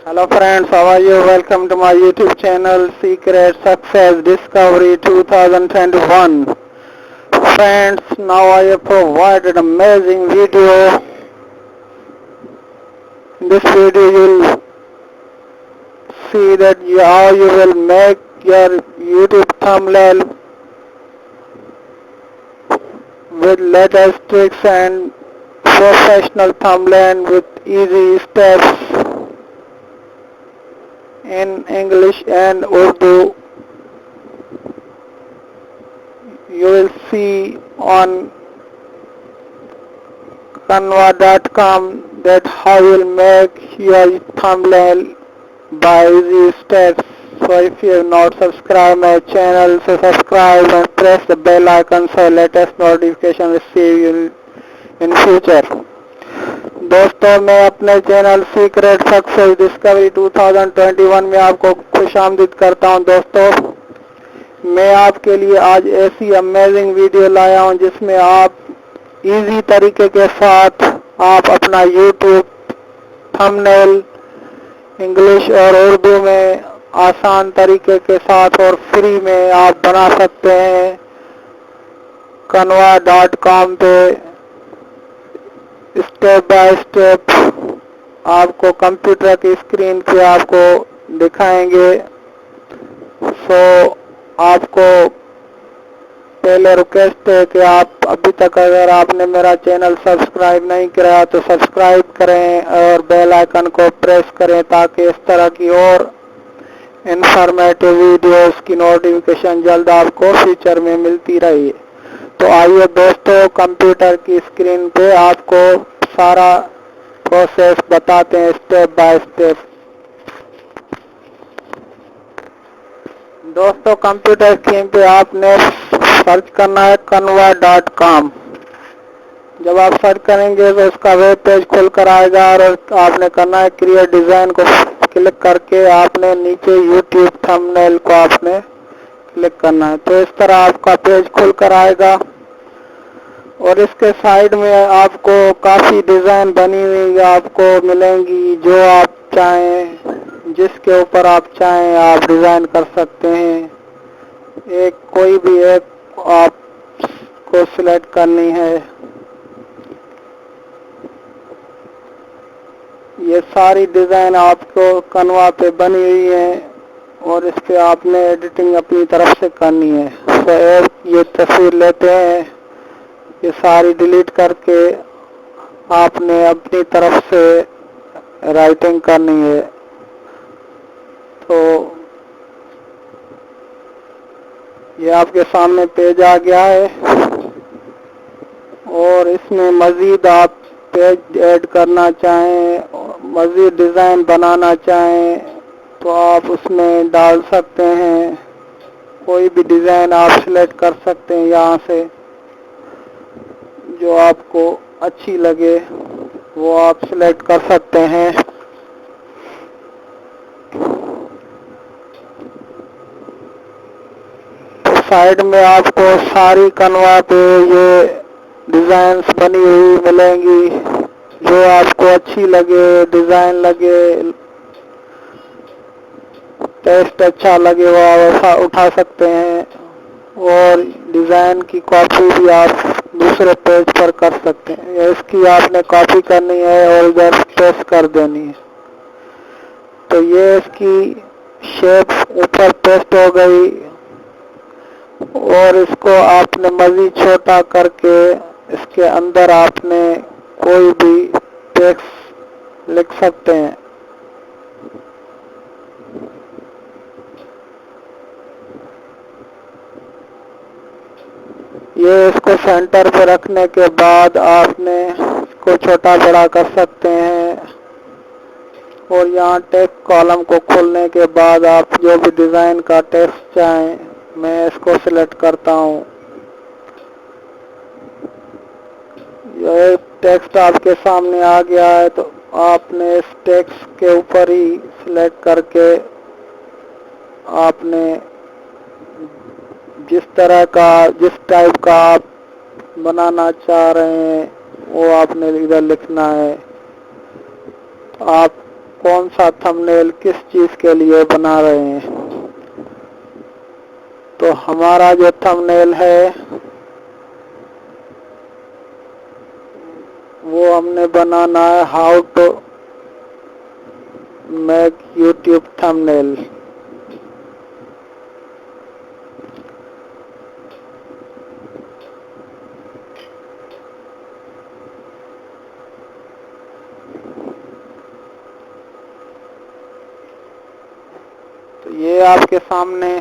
Hello friends, how are you? Welcome to my YouTube channel Secret Success Discovery 2021. Friends, now I have provided amazing video. In this video you'll see that how you will make your YouTube thumbnail with latest tricks and professional thumbnail with easy steps in English and Urdu. You will see on Canva.com that how you will make your thumbnail by easy steps. So if you have not subscribed my channel, so subscribe and press the bell icon so latest notification receive you in future. दोस्तों, मैं अपने channel secret success discovery 2021 में आपको खुशामदीद करता हूं। दोस्तों, मैं आपके लिए आज ऐसी अमेजिंग वीडियो लाया हूं जिसमें आप इजी तरीके के साथ आप अपना YouTube थंबनेल इंग्लिश और उर्दू में आसान तरीके के साथ और फ्री में आप बना सकते हैं। canva.com पे स्टेप बाय स्टेप आपको कंप्यूटर की स्क्रीन पे आपको दिखाएंगे। सो आपको पहले रिक्वेस्ट है कि आप अभी तक अगर आपने मेरा चैनल सब्सक्राइब नहीं किया तो सब्सक्राइब करें और बेल आइकन को प्रेस करें ताकि इस तरह की और इंफॉर्मेटिव वीडियोस की नोटिफिकेशन जल्द आपको फ्यूचर में मिलती रही। तो आइए दोस्तों, कंप्यूटर की स्क्रीन पे आपको सारा प्रोसेस बताते हैं स्टेप बाय स्टेप। दोस्तों, कंप्यूटर स्क्रीन पे आपने सर्च करना है canva.com। जब आप सर्च करेंगे तो उसका वेब पेज खुल कर आएगा और आपने करना है क्रिएट डिजाइन को क्लिक करके आपने नीचे YouTube थंबनेल को आपने क्लिक करना है। तो इस तरह आपका पेज खुल कर आएगा और इसके साइड में आपको काफ़ी डिज़ाइन बनी हुई आपको मिलेंगी। जो आप चाहें, जिसके ऊपर आप चाहें आप डिज़ाइन कर सकते हैं। कोई भी एक आपको सिलेक्ट करनी है। ये सारी डिज़ाइन आपको कनवा पे बनी हुई है और इस पे आपने एडिटिंग अपनी तरफ से करनी है। तो ये तस्वीर लेते हैं, ये सारी डिलीट करके आपने अपनी तरफ से राइटिंग करनी है। तो ये आपके सामने पेज आ गया है और इसमें मज़ीद आप पेज ऐड करना चाहें, मज़ीद डिज़ाइन बनाना चाहें तो आप उसमें डाल सकते हैं। कोई भी डिज़ाइन आप सिलेक्ट कर सकते हैं यहाँ से, जो आपको अच्छी लगे वो आप सिलेक्ट कर सकते हैं। तो साइड में आपको सारी कनवा पे ये डिज़ाइंस बनी हुई मिलेंगी। जो आपको अच्छी लगे, डिज़ाइन लगे, टेस्ट अच्छा लगे वो आप उठा सकते हैं और डिज़ाइन की कॉपी भी आप दूसरे पेज पर कर सकते हैं। इसकी आपने कॉपी करनी है और इधर पेस्ट कर देनी है। तो ये इसकी शेप ऊपर पेस्ट हो गई और इसको आपने मज़ीद छोटा करके इसके अंदर आपने कोई भी टेक्स्ट लिख सकते हैं। ये इसको सेंटर पे रखने के बाद आपने इसको छोटा बड़ा कर सकते हैं और यहाँ टेक्स्ट कॉलम को खोलने के बाद आप जो भी डिज़ाइन का टेक्स्ट चाहें, मैं इसको सिलेक्ट करता हूँ। ये टेक्स्ट आपके सामने आ गया है तो आपने इस टेक्स्ट के ऊपर ही सिलेक्ट करके आपने जिस टाइप का आप बनाना चाह रहे हैं वो आपने इधर लिखना है। आप कौन सा थंबनेल किस चीज के लिए बना रहे हैं। तो हमारा जो थंबनेल है वो हमने बनाना है how to make YouTube thumbnail. तो ये आपके सामने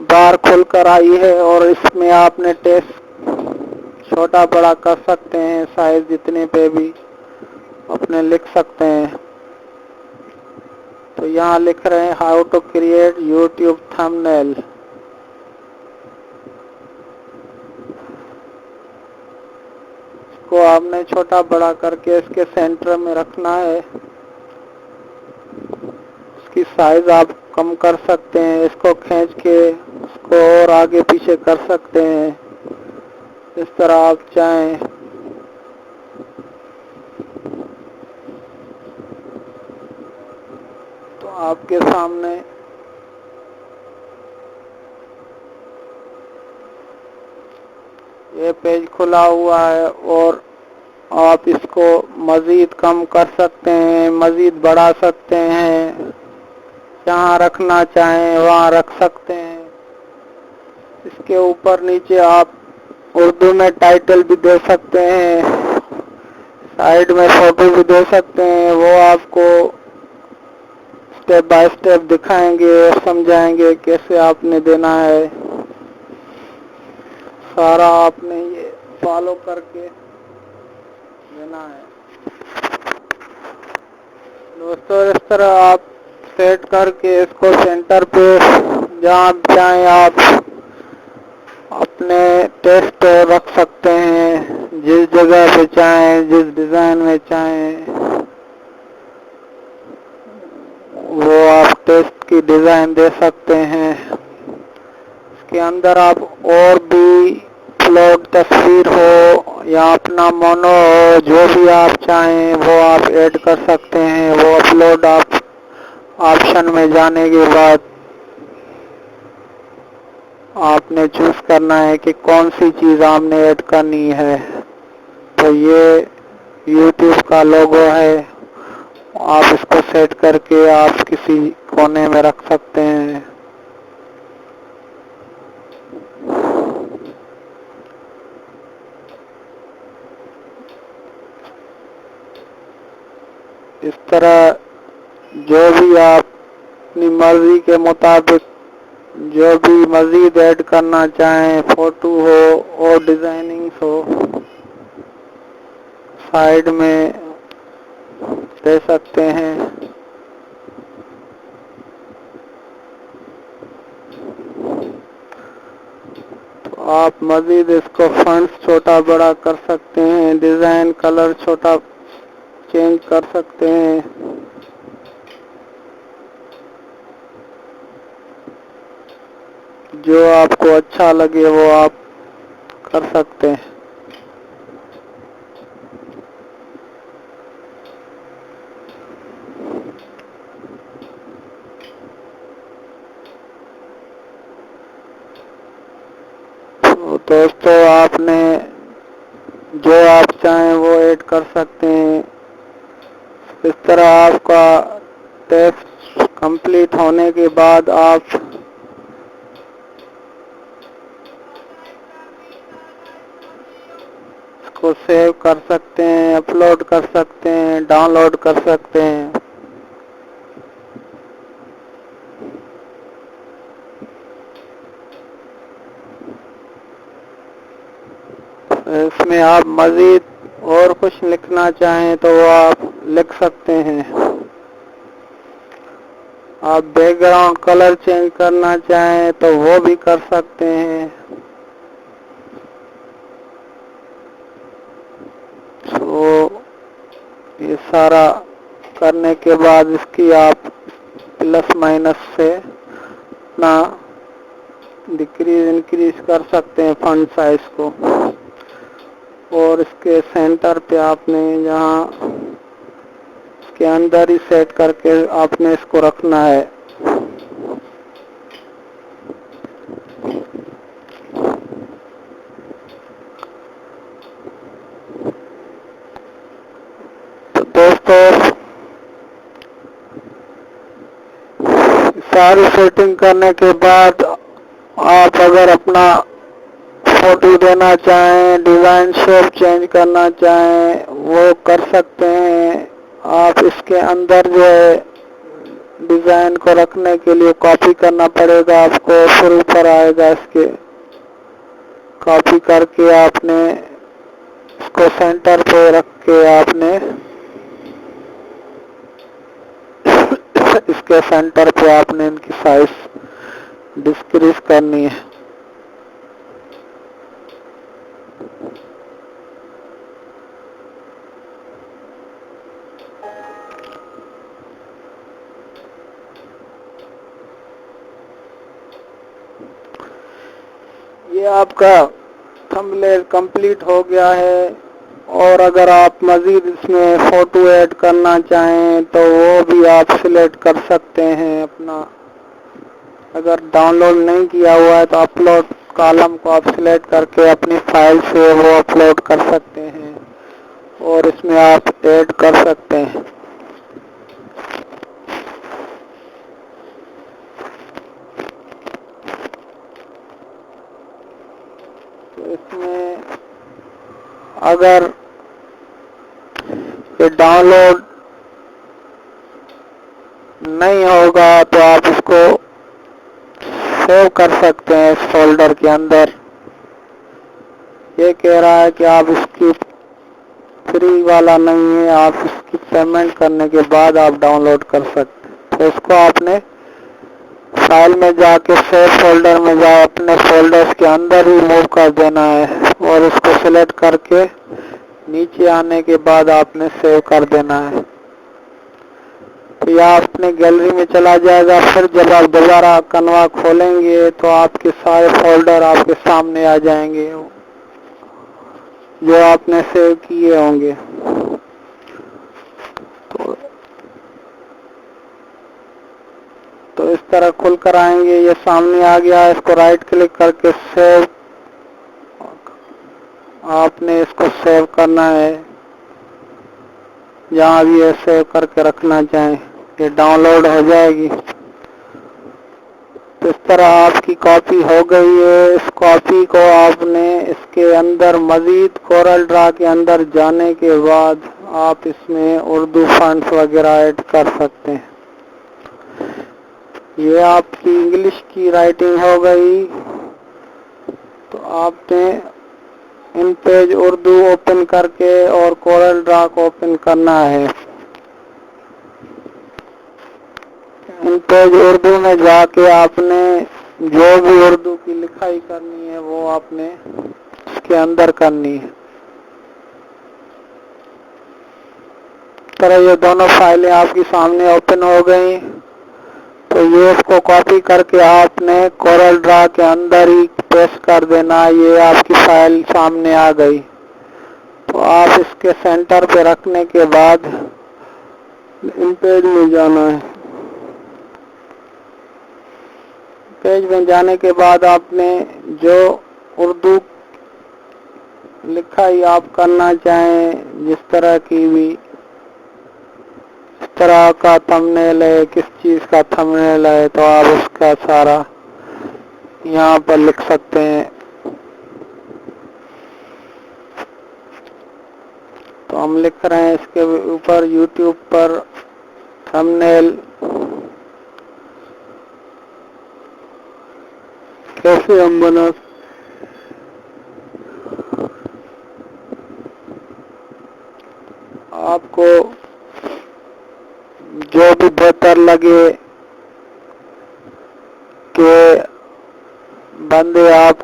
बार खुलकर आई है और इसमें आपने टेक्स्ट छोटा बड़ा कर सकते हैं, साइज जितने पे भी अपने लिख सकते हैं। तो यहाँ लिख रहे हैं how to create YouTube thumbnail. इसको आपने छोटा बड़ा करके इसके सेंटर में रखना है। इसकी साइज आप कम कर सकते हैं, इसको खींच के इसको और आगे पीछे कर सकते हैं, इस तरह आप चाहें। तो आपके सामने ये पेज खुला हुआ है और आप इसको मजीद कम कर सकते हैं, मजीद बढ़ा सकते हैं, जहाँ रखना चाहें वहाँ रख सकते हैं। इसके ऊपर नीचे आप उर्दू में टाइटल भी दे सकते हैं, साइड में फोटो भी दे सकते हैं। वो आपको स्टेप बाय स्टेप दिखाएंगे और समझाएंगे कैसे आपने देना है। सारा आपने ये फॉलो करके देना है। दोस्तों इस तरह आप सेट करके इसको सेंटर पे जहाँ चाहें आप अपने टेक्स्ट रख सकते हैं, जिस जगह पे चाहें, जिस डिजाइन में चाहें वो आप टेक्स्ट की डिजाइन दे सकते हैं। इसके अंदर आप और भी फ्लोट तस्वीर हो या अपना मोनो हो, जो भी आप चाहें वो आप ऐड कर सकते हैं। वो अपलोड आप ऑप्शन में जाने के बाद आपने चूज करना है कि कौन सी चीज आपने ऐड करनी है। तो ये YouTube का लोगो है, आप इसको सेट करके आप किसी कोने में रख सकते हैं। इस तरह जो भी आप अपनी मर्जी के मुताबिक जो भी मजीद ऐड करना चाहें, फोटो हो और डिजाइनिंग हो, साइड में दे सकते हैं। तो आप मजीद इसको फॉन्ट्स छोटा बड़ा कर सकते हैं, डिजाइन कलर छोटा चेंज कर सकते हैं। जो आपको अच्छा लगे वो आप कर सकते हैं। तो दोस्तों आपने जो आप चाहें वो ऐड कर सकते हैं। इस तरह आपका टेक्स्ट कंप्लीट होने के बाद आप इसको सेव कर सकते हैं, अपलोड कर सकते हैं, डाउनलोड कर सकते हैं। इसमें आप मजीद और कुछ लिखना चाहें तो वो आप लिख सकते हैं। आप बैकग्राउंड कलर चेंज करना चाहें तो वो भी कर सकते हैं। तो ये सारा करने के बाद इसकी आप प्लस माइनस से अपना डिक्रीज इंक्रीज कर सकते हैं फॉन्ट साइज को। और इसके सेंटर पे आपने जहाँ इसके अंदर ही सेट करके आपने इसको रखना है। तो दोस्तों, सारी सेटिंग करने के बाद आप अगर अपना फोटो देना चाहें, डिजाइन शेप चेंज करना चाहें, वो कर सकते हैं। आप इसके अंदर जो है डिजाइन को रखने के लिए कॉपी करना पड़ेगा आपको, फिर ऊपर आएगा इसके। कॉपी करके आपने इसको सेंटर पे रख के आपने इसके सेंटर पे आपने इनकी साइज डिक्रीज करनी है। ये आपका थंबनेल कंप्लीट हो गया है। और अगर आप मजीद इसमें फोटो ऐड करना चाहें तो वो भी आप सिलेक्ट कर सकते हैं अपना। अगर डाउनलोड नहीं किया हुआ है तो अपलोड कॉलम को आप सिलेक्ट करके अपनी फाइल से वो अपलोड कर सकते हैं और इसमें आप ऐड कर सकते हैं। तो इसमें अगर ये डाउनलोड नहीं होगा तो आप इसको सेव कर सकते हैं इस फोल्डर के अंदर। ये कह रहा है कि आप इसकी फ्री वाला नहीं है, आप इसकी पेमेंट करने के बाद आप डाउनलोड कर सकते हैं। तो इसको आपने फाइल में जाके सेव फोल्डर में जाए अपने फोल्डर्स के अंदर ही मूव कर देना है और इसको सिलेक्ट करके नीचे आने के बाद आपने सेव कर देना है। तो यह अपने गैलरी में चला जाएगा। फिर जब आप दोबारा कनवा खोलेंगे तो आपके सारे फोल्डर आपके सामने आ जाएंगे जो आपने सेव किए होंगे। तो इस तरह खुल कर आएंगे। ये सामने आ गया। इसको राइट क्लिक करके सेव, आपने इसको सेव करना है जहाँ भी ये सेव करके रखना चाहें। ये डाउनलोड हो जाएगी। तो इस तरह आपकी कॉपी हो गई है। इस कॉपी को आपने इसके अंदर मजीद कोरल ड्रा के अंदर जाने के बाद आप इसमें उर्दू फॉन्ट्स वगैरह ऐड कर सकते हैं। ये आपकी इंग्लिश की राइटिंग हो गई। तो आपने इन पेज उर्दू ओपन करके और कोरल ड्रा को ओपन करना है। इन पेज उर्दू में जाके आपने जो भी उर्दू की लिखाई करनी है वो आपने इसके अंदर करनी है। इस तरह ये दोनों फाइलें आपकी सामने ओपन हो गई। तो ये इसको कॉपी करके आपने कोरल ड्रा के अंदर ही पेस्ट कर देना। ये आपकी फाइल सामने आ गई। तो आप इसके सेंटर पे रखने के बाद इन पेज में जाना है। पेज में जाने के बाद आपने जो उर्दू लिखाई आप करना चाहें, जिस तरह की भी, इस तरह का थंबनेल है, किस चीज का थंबनेल है, तो आप उसका सारा यहाँ पर लिख सकते हैं। तो हम लिख रहे हैं इसके ऊपर YouTube पर थंबनेल कैसे हम बना। आपको जो भी बेहतर लगे कि बंदे आप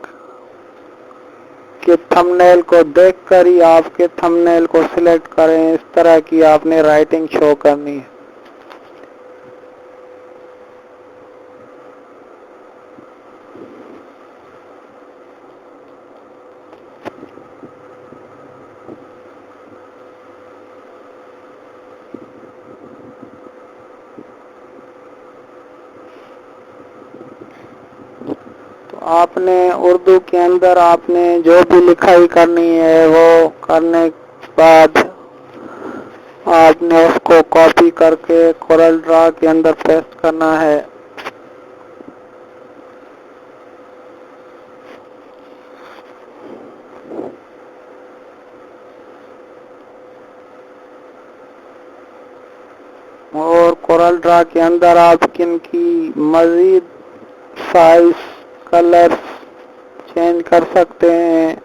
के थंबनेल को देखकर ही आपके थंबनेल को सिलेक्ट करें, इस तरह की आपने राइटिंग शो करनी है। आपने उर्दू के अंदर आपने जो भी लिखाई करनी है वो करने के बाद आपने उसको कॉपी करके कोरल ड्रा के अंदर पेस्ट करना है। और कोरल ड्रा के अंदर आप किनकी मजीद साइज कलर चेंज कर सकते हैं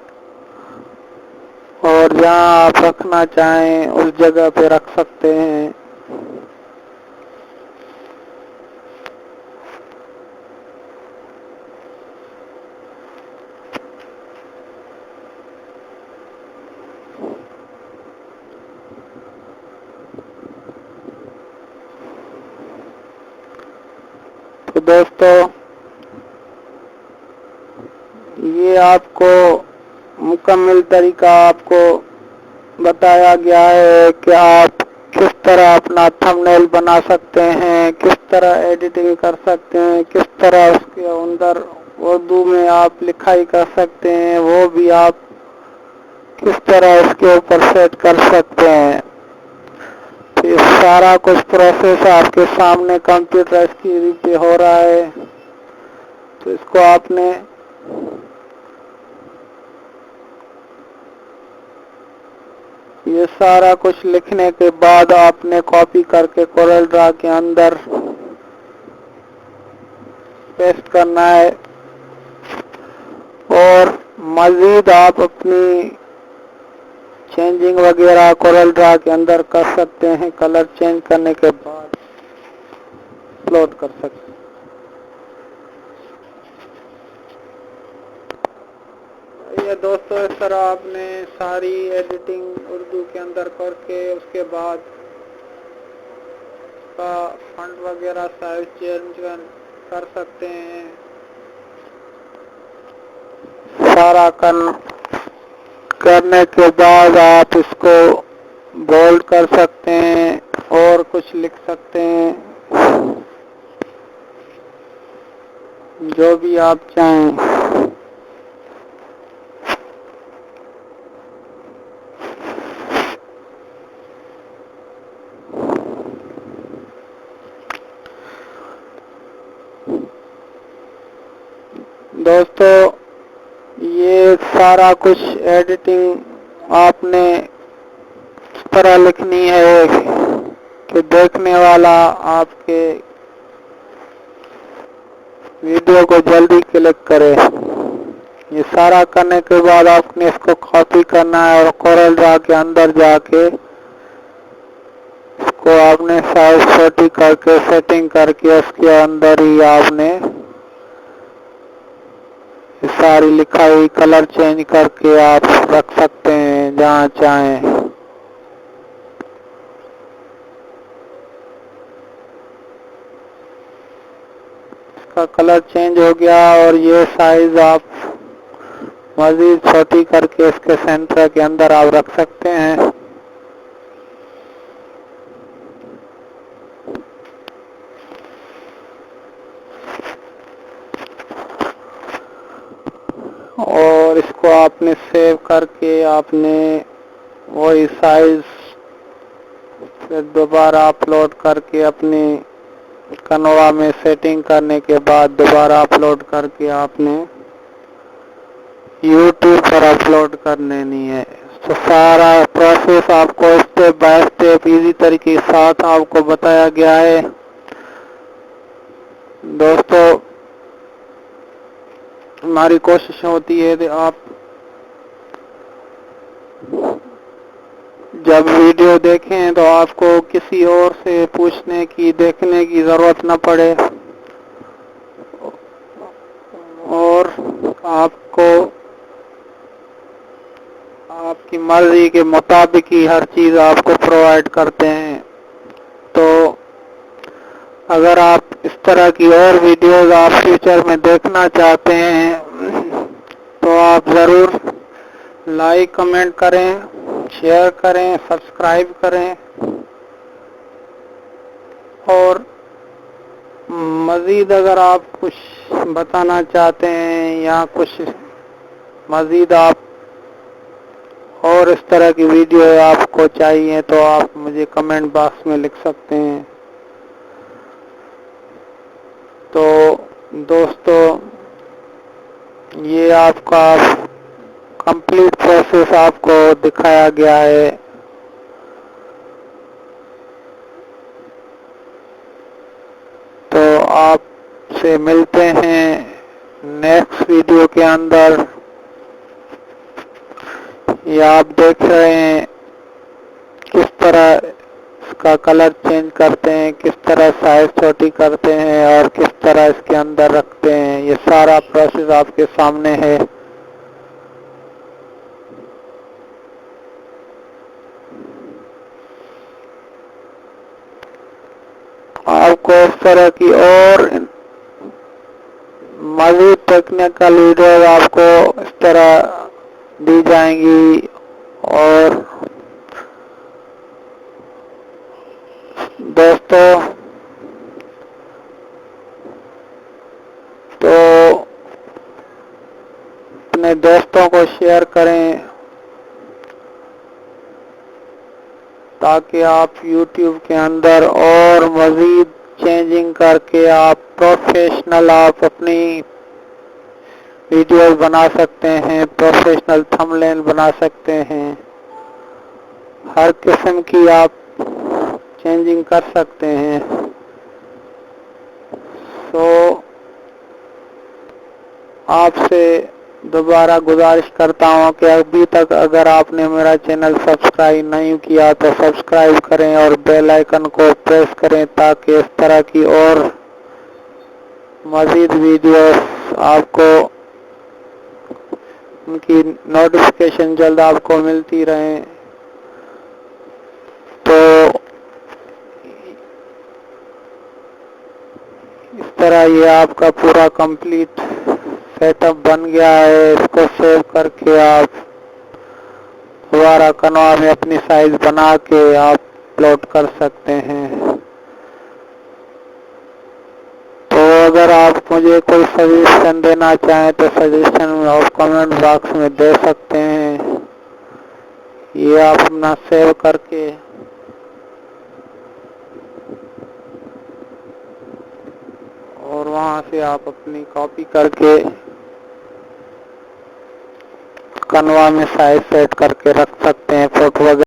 और जहां आप रखना चाहें उस जगह पे रख सकते हैं। तो दोस्तों ये आपको मुकम्मल तरीका आपको बताया गया है कि आप किस तरह अपना थंबनेल बना सकते हैं, किस तरह एडिटिंग कर सकते हैं, किस तरह उसके अंदर उर्दू में आप लिखाई कर सकते हैं, वो भी आप किस तरह इसके ऊपर सेट कर सकते हैं। तो ये सारा कुछ प्रोसेस आपके सामने कंप्यूटर स्क्रीन पे हो रहा है। तो इसको आपने ये सारा कुछ लिखने के बाद आपने कॉपी करके कोरल ड्रा के अंदर पेस्ट करना है और मजीद आप अपनी चेंजिंग वगैरह कोरल ड्रा के अंदर कर सकते हैं। कलर चेंज करने के बाद अपलोड कर सकते हैं। ये दोस्तों इस तरह आपने सारी एडिटिंग उर्दू के अंदर करके उसके बाद का फंट वगैरह साइज चेंज कर सकते हैं। सारा करने के बाद आप इसको बोल्ड कर सकते हैं और कुछ लिख सकते हैं जो भी आप चाहें। दोस्तों ये सारा कुछ एडिटिंग आपने इस तरह लिखनी है कि देखने वाला आपके वीडियो को जल्दी क्लिक करे। ये सारा करने के बाद आपने इसको कॉपी करना है और कोरल ड्रा के अंदर जाके इसको आपने साइज छोटी करके सेटिंग करके उसके अंदर ही आपने सारी लिखाई कलर चेंज करके आप रख सकते हैं जहां चाहें। इसका कलर चेंज हो गया और ये साइज आप मजीद छोटी करके इसके सेंटर के अंदर आप रख सकते हैं। और इसको आपने सेव करके आपने वही साइज फिर दोबारा अपलोड करके अपनी कनवा में सेटिंग करने के बाद दोबारा अपलोड करके आपने YouTube पर अपलोड कर लेनी है। तो सारा प्रोसेस आपको स्टेप बाय स्टेप इजी तरीके के साथ आपको बताया गया है। दोस्तों हमारी कोशिश होती है कि आप जब वीडियो देखें तो आपको किसी और से पूछने की देखने की जरूरत न पड़े और आपको आपकी मर्जी के मुताबिक ही हर चीज आपको प्रोवाइड करते हैं। तो अगर आप इस तरह की और वीडियोस आप फ्यूचर में देखना चाहते हैं तो आप जरूर लाइक कमेंट करें, शेयर करें, सब्सक्राइब करें और मजीद अगर आप कुछ बताना चाहते हैं या कुछ मज़ीद आप और इस तरह की वीडियो आपको चाहिए तो आप मुझे कमेंट बॉक्स में लिख सकते हैं। तो दोस्तों, ये आपका कंप्लीट प्रोसेस आपको दिखाया गया है। तो आपसे मिलते हैं नेक्स्ट वीडियो के अंदर। ये आप देख रहे हैं किस तरह इसका कलर चेंज करते हैं, किस तरह साइज छोटी करते हैं और किस तरह इसके अंदर रखते हैं। ये सारा प्रोसेस आपके सामने है। आपको इस तरह की और मज़ीद टेक्निकल वीडियो आपको इस तरह दी जाएंगी। और दोस्तों, तो अपने दोस्तों को शेयर करें ताकि आप YouTube के अंदर और मज़ीद चेंजिंग करके आप प्रोफेशनल आप अपनी वीडियोस बना सकते हैं, प्रोफेशनल थंबनेल बना सकते हैं। हर किस्म की आप चेंजिंग कर सकते हैं। तो आपसे दोबारा गुजारिश करता हूँ कि अभी तक अगर आपने मेरा चैनल सब्सक्राइब नहीं किया तो सब्सक्राइब करें और बेल आइकन को प्रेस करें ताकि इस तरह की और मज़ीद वीडियोस आपको उनकी नोटिफिकेशन जल्द आपको मिलती रहे। तो इस तरह ये आपका पूरा कंप्लीट सेटअप बन गया है। इसको सेव करके आप दोबारा कनवा में अपनी साइज बना के आप अपलोड कर सकते हैं। तो अगर आप मुझे कोई सजेशन देना चाहें तो सजेशन में आप कमेंट बॉक्स में दे सकते हैं। ये आप अपना सेव करके और वहां से आप अपनी कॉपी करके कनवा में साइज सेट करके रख सकते हैं, फोटो वगैरह